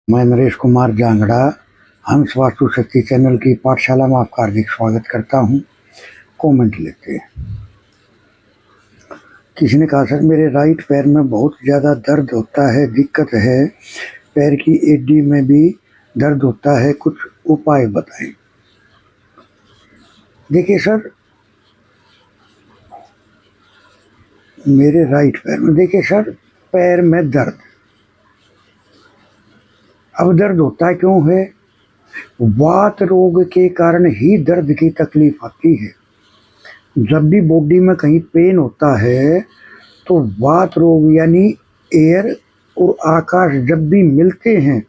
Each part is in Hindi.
मैं नरेश कुमार जांगड़ा हंस वास्तु शक्ति चैनल की पाठशाला में आपका हार्दिक स्वागत करता हूं। कमेंट लेते हैं। किसी ने कहा सर मेरे राइट पैर में बहुत ज़्यादा दर्द होता है, दिक्कत है, पैर की एड़ी में भी दर्द होता है, कुछ उपाय बताएं। देखिए सर, मेरे राइट पैर में देखिए सर, पैर में दर्द, अब दर्द होता क्यों है? वात रोग के कारण ही दर्द की तकलीफ आती है। जब भी बॉडी में कहीं पेन होता है तो वात रोग यानी एयर और आकाश जब भी मिलते हैं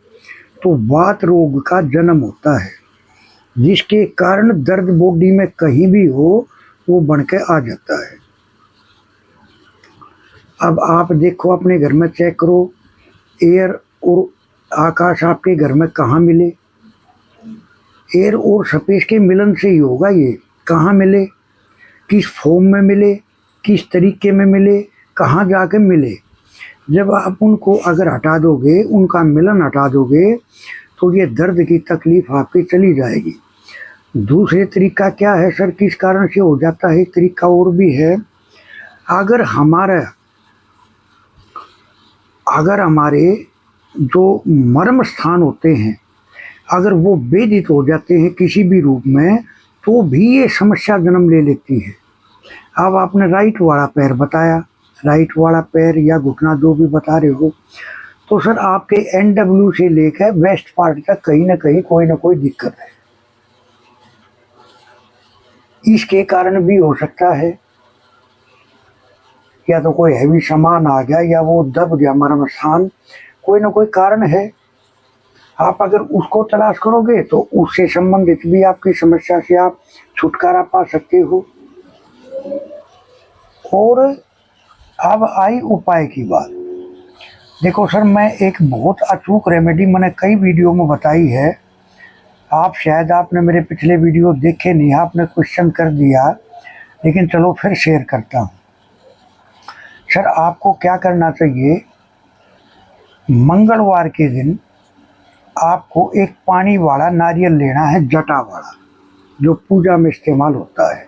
तो वात रोग का जन्म होता है, जिसके कारण दर्द बॉडी में कहीं भी हो वो बन के आ जाता है। अब आप देखो, अपने घर में चेक करो, एयर और आकाश आपके घर में कहाँ मिले? एयर और स्पेस के मिलन से ही होगा। ये कहाँ मिले, किस फॉर्म में मिले, किस तरीके में मिले, कहाँ जाके मिले? जब आप उनको अगर हटा दोगे, उनका मिलन हटा दोगे, तो ये दर्द की तकलीफ आपकी चली जाएगी। दूसरे तरीका क्या है सर, किस कारण से हो जाता है? एक तरीका और भी है। अगर हमारे जो मर्म स्थान होते हैं, अगर वो वेदित हो जाते हैं किसी भी रूप में, तो भी ये समस्या जन्म ले लेती है। अब आपने राइट वाला पैर बताया, राइट वाला पैर या घुटना जो भी बता रहे हो, तो सर आपके NW से लेकर वेस्ट पार्ट तक कहीं ना कहीं कोई ना कोई दिक्कत है। इसके कारण भी हो सकता है या तो कोई हैवी सामान आ गया या वो दब गया मर्म स्थान, कोई ना कोई कारण है। आप अगर उसको तलाश करोगे तो उससे संबंधित भी आपकी समस्या से आप छुटकारा पा सकते हो। और अब आई उपाय की बात। देखो सर, मैं एक बहुत अचूक रेमेडी मैंने कई वीडियो में बताई है। आप शायद आपने मेरे पिछले वीडियो देखे नहीं, आपने क्वेश्चन कर दिया, लेकिन चलो फिर शेयर करता हूँ। सर आपको क्या करना चाहिए, मंगलवार के दिन आपको एक पानी वाला नारियल लेना है, जटा वाला, जो पूजा में इस्तेमाल होता है,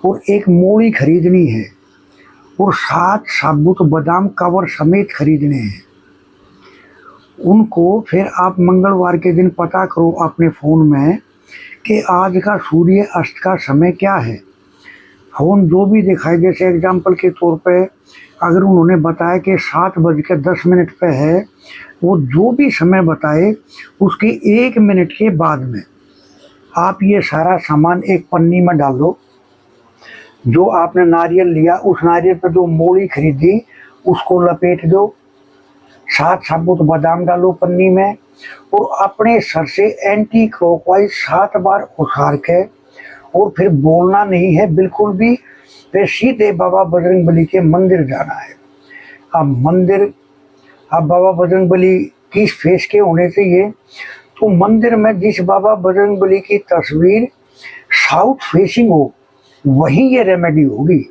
और एक मूली खरीदनी है, और 7 साबुत बादाम कवर समेत खरीदने हैं। उनको फिर आप मंगलवार के दिन पता करो अपने फ़ोन में कि आज का सूर्य अस्त का समय क्या है। फ़ोन जो भी दिखाए, जैसे एग्जाम्पल के तौर पे अगर उन्होंने बताया कि 7:10 पे है, वो जो भी समय बताए उसके 1 मिनट के बाद में आप ये सारा सामान एक पन्नी में डाल दो। जो आपने नारियल लिया, उस नारियल पर जो मूली खरीदी उसको लपेट दो, 7 साबुत बादाम डालो पन्नी में, और अपने सर से एंटी क्लॉकवाइज 7 बार उछाल के, और फिर बोलना नहीं है बिल्कुल भी, फिर सीधे बाबा बजरंगबली के मंदिर जाना है। अब बाबा बजरंगबली किस फेस के होने चाहिए? तो मंदिर में जिस बाबा बजरंगबली की तस्वीर साउथ फेसिंग हो, वहीं ये रेमेडी होगी।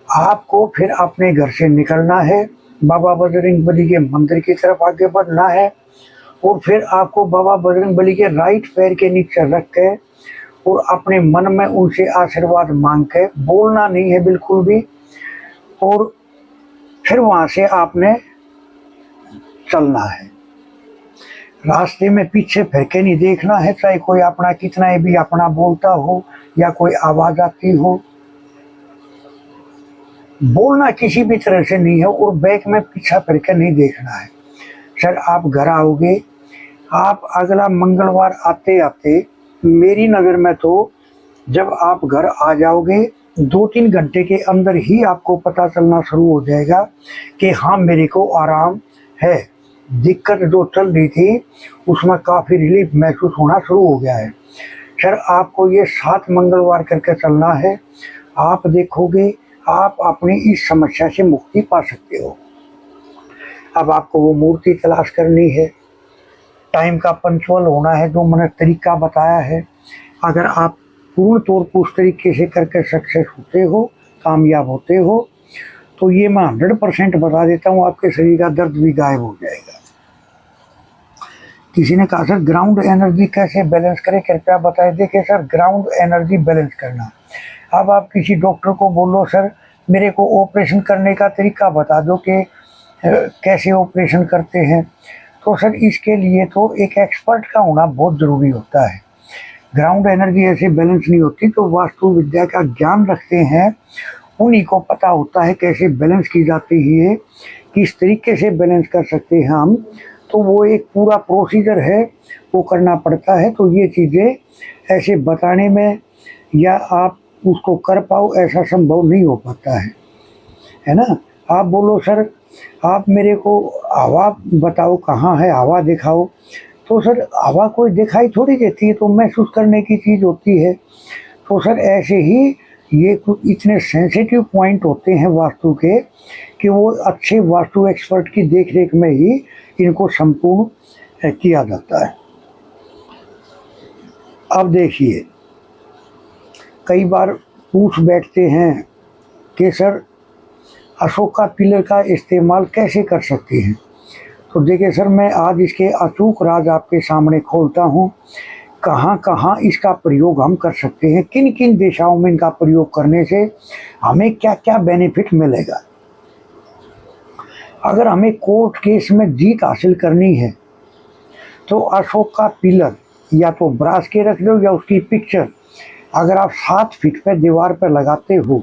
आपको फिर अपने घर से निकलना है, बाबा बजरंगबली के मंदिर की तरफ आगे बढ़ना है, और फिर आपको बाबा बजरंगबली के राइट पैर के नीचे रख के और अपने मन में उनसे आशीर्वाद मांग के, बोलना नहीं है बिल्कुल भी, और फिर वहाँ से आपने चलना है। रास्ते में पीछे फिर के नहीं देखना है, चाहे कोई अपना कितना भी अपना बोलता हो या कोई आवाज़ आती हो, बोलना किसी भी तरह से नहीं है, और बैक में पीछा फिर के नहीं देखना है। सर आप घर आओगे, आप अगला मंगलवार आते आते मेरी नज़र में तो जब आप घर आ जाओगे 2-3 घंटे के अंदर ही आपको पता चलना शुरू हो जाएगा कि हाँ मेरे को आराम है। दिक्कत जो चल रही थी उसमें काफ़ी रिलीफ महसूस होना शुरू हो गया है। सर आपको ये 7 मंगलवार करके चलना है, आप देखोगे आप अपनी इस समस्या से मुक्ति पा सकते हो। अब आपको वो मूर्ति तलाश करनी है, टाइम का पंचुअल होना है, जो मैंने तरीका बताया है। अगर आप पूर्ण तौर पर उस तरीके से करके सक्सेस होते हो, कामयाब होते हो, तो ये मैं 100% बता देता हूँ, आपके शरीर का दर्द भी गायब हो जाएगा। किसी ने कहा सर ग्राउंड एनर्जी कैसे बैलेंस करें, कृपया बताएं। देखिए सर, ग्राउंड एनर्जी बैलेंस करना, अब आप किसी डॉक्टर को बोलो सर मेरे को ऑपरेशन करने का तरीका बता दो कि कैसे ऑपरेशन करते हैं, तो सर इसके लिए तो एक एक्सपर्ट का होना बहुत ज़रूरी होता है। ग्राउंड एनर्जी ऐसे बैलेंस नहीं होती, तो वास्तु विद्या का ज्ञान रखते हैं उन्हीं को पता होता है कैसे बैलेंस की जाती है, किस तरीके से बैलेंस कर सकते हैं हम। तो वो एक पूरा प्रोसीजर है, वो करना पड़ता है। तो ये चीज़ें ऐसे बताने में या आप उसको कर पाओ ऐसा संभव नहीं हो पाता है ना। आप बोलो सर आप मेरे को हवा बताओ कहाँ है, हवा दिखाओ, तो सर हवा कोई दिखाई थोड़ी देती है, तो महसूस करने की चीज़ होती है। तो सर ऐसे ही ये कुछ इतने सेंसिटिव पॉइंट होते हैं वास्तु के कि वो अच्छे वास्तु एक्सपर्ट की देखरेख में ही इनको संपूर्ण किया जाता है। अब देखिए, कई बार पूछ बैठते हैं कि सर अशोका पिलर का इस्तेमाल कैसे कर सकते हैं। तो देखिए सर, मैं आज इसके अचूक राज आपके सामने खोलता हूँ, कहाँ कहाँ इसका प्रयोग हम कर सकते हैं, किन किन दिशाओं में इनका प्रयोग करने से हमें क्या क्या बेनिफिट मिलेगा। अगर हमें कोर्ट केस में जीत हासिल करनी है तो अशोक का पिलर या तो ब्रास के रख दो या उसकी पिक्चर अगर आप 7 फीट पे दीवार पर लगाते हो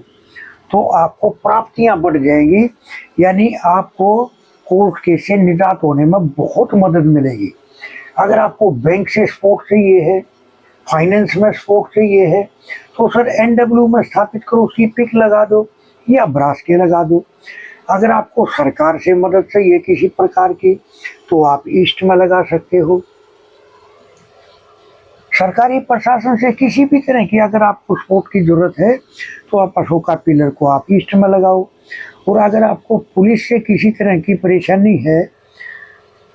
तो आपको प्राप्तियां बढ़ जाएंगी, यानी आपको कोर्ट केस से निजात होने में बहुत मदद मिलेगी। अगर आपको बैंक से सपोर्ट चाहिए है, फाइनेंस में सपोर्ट चाहिए है, तो सर NW में स्थापित करो, उसकी पिक लगा दो या ब्रास के लगा दो। अगर आपको सरकार से मदद चाहिए किसी प्रकार की तो आप ईस्ट में लगा सकते हो। सरकारी प्रशासन से किसी भी तरह की अगर आपको सपोर्ट की ज़रूरत है तो आप अशोका पिलर को आप ईस्ट में लगाओ। और अगर आपको पुलिस से किसी तरह की परेशानी है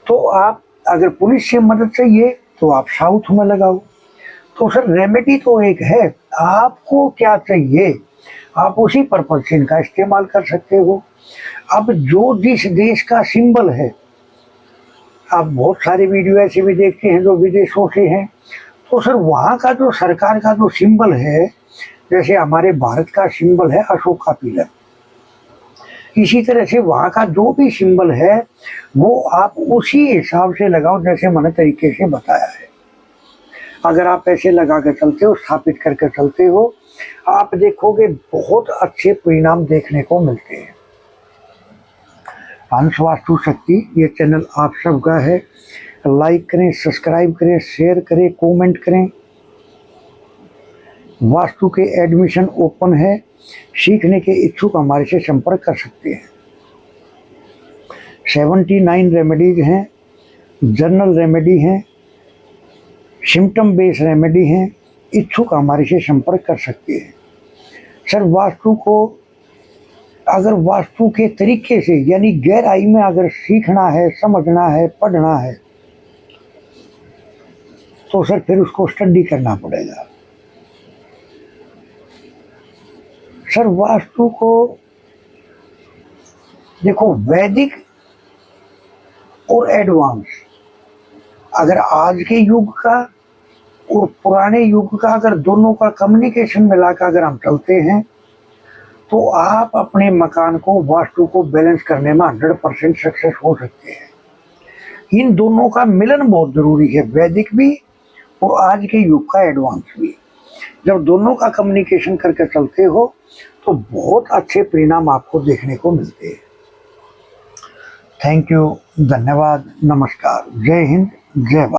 तो आप अगर पुलिस से मदद चाहिए तो आप साउथ में लगाओ। तो सर रेमेडी तो एक है, आपको क्या चाहिए आप उसी पर्पज से इनका इस्तेमाल कर सकते हो। अब जो जिस देश का सिंबल है, आप बहुत सारे वीडियो ऐसे भी देखते हैं जो विदेशों से हैं, तो सर वहाँ का जो सरकार का जो सिंबल है, जैसे हमारे भारत का सिंबल है अशोक का पिलर, इसी तरह से वहाँ का जो भी सिंबल है वो आप उसी हिसाब से लगाओ जैसे मैंने तरीके से बताया है। अगर आप ऐसे लगा कर चलते हो, स्थापित करके चलते हो, आप देखोगे बहुत अच्छे परिणाम देखने को मिलते हैं। हंस वास्तु शक्ति ये चैनल आप सबका है, लाइक करें, सब्सक्राइब करें, शेयर करें, कमेंट करें। वास्तु के एडमिशन ओपन है, सीखने के इच्छुक हमारे से संपर्क कर सकते हैं। 79 रेमेडीज हैं, जर्नल रेमेडी हैं, सिम्टम बेस्ड रेमेडी हैं, इच्छुक हमारे से संपर्क कर सकते हैं। सर वास्तु को अगर वास्तु के तरीके से यानी गहराई में अगर सीखना है, समझना है, पढ़ना है तो सर फिर उसको स्टडी करना पड़ेगा। सर वास्तु को देखो, वैदिक और एडवांस, अगर आज के युग का और पुराने युग का अगर दोनों का कम्युनिकेशन मिलाकर अगर हम चलते हैं तो आप अपने मकान को वास्तु को बैलेंस करने में 100% सक्सेस हो सकते हैं। इन दोनों का मिलन बहुत जरूरी है, वैदिक भी और आज के युग का एडवांस भी। जब दोनों का कम्युनिकेशन करके चलते हो तो बहुत अच्छे परिणाम आपको देखने को मिलते हैं। थैंक यू, धन्यवाद, नमस्कार, जय हिंद, जय भारत।